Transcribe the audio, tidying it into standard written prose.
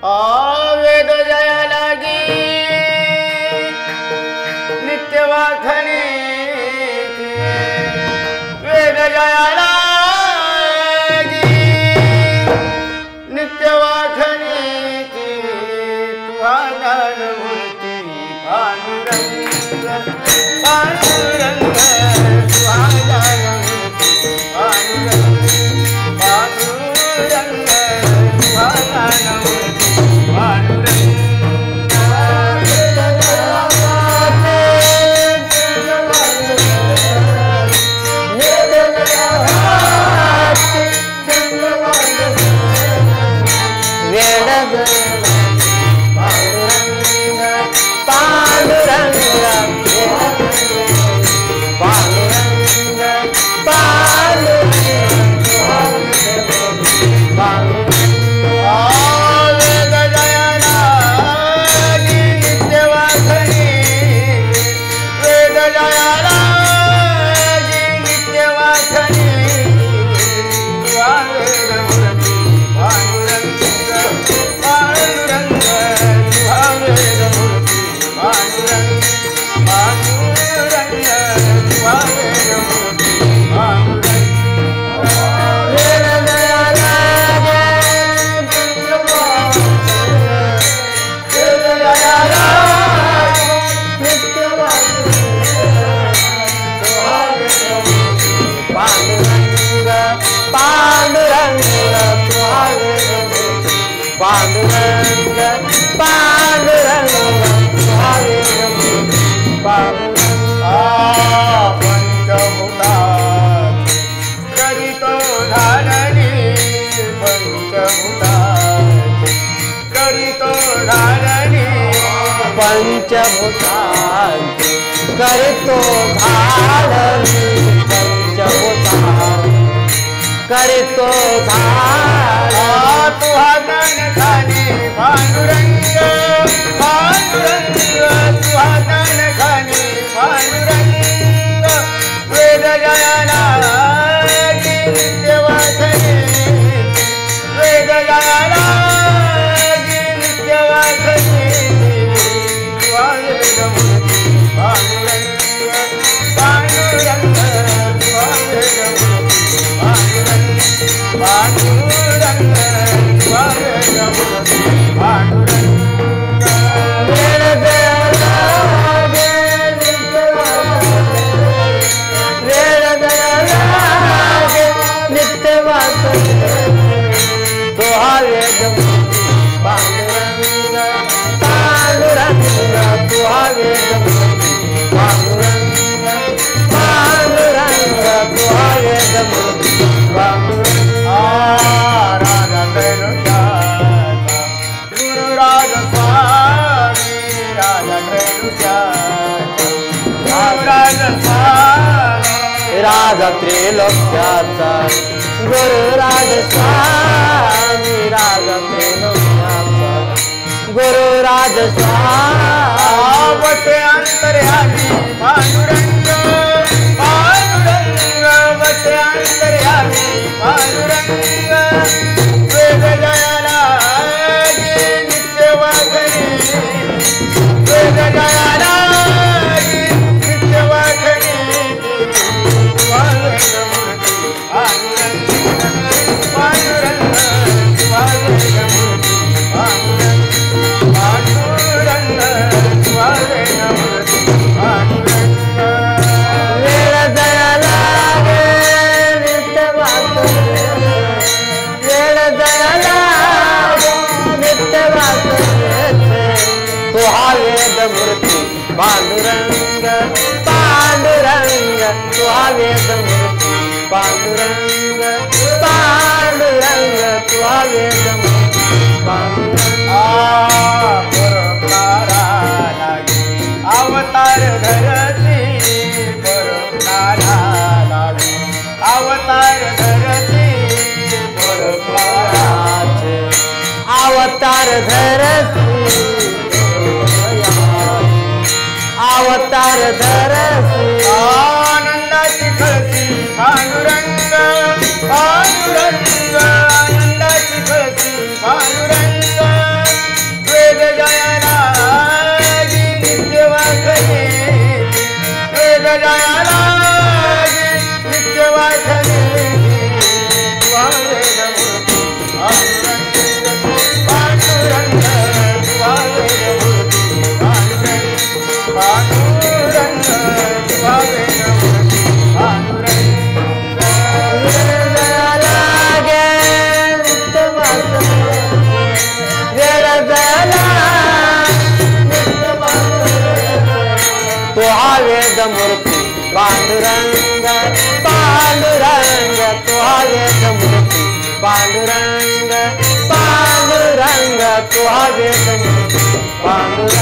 वेद जया लागी नित्य वाखणी वेद जया लागी नित्य वाखणी तुहा ज्ञानमूर्ती पांडुरंग पांडुरंग तुहा ज्ञानमूर्ती पांडुरंग पांडुरंग तुहा ज्ञानमूर्ती पांडुरंग पंचभूतांची करतो धारणी पंचभूतांची करतो धारणी तुहा ज्ञान खानी पांडुरंग पांडुरंग तुहा ज्ञान खानी पांडुरंग वेद जया लागी नित्य वाखणी वेद जया लागी नित्य वाखणी राजा त्रिलोक्याचा गुरु राजस्वामी राजा त्रिलोक्याचा गुरु राजस्वामी बसे अंतर्यामी पांडुरंग पांडुरंग बसे अंतर्यामी पांडुरंग वेद जया लागी नित्य वाखणी वेद जया लागी नित्य वाखणी पांडुरंग पांडुरंग तुहा वेद मूर्ती पांडुरंग पांडुरंग तुहा वेद मूर्ती पांडुरंग बरोबरा लागी अवतार धरती बरोबरा लागी अवतार धरती बरोबराचे अवतार धरती अवतार धरती आनंदाची कळती पांडुरंग पांडुरंग आनंदाची कळती पांडुरंग मूर्ती पांडुरंग पांडुरंग तू वेद मूर्ती पांडुरंग पांडुरंग तू वेद मूर्ती पांडुरंग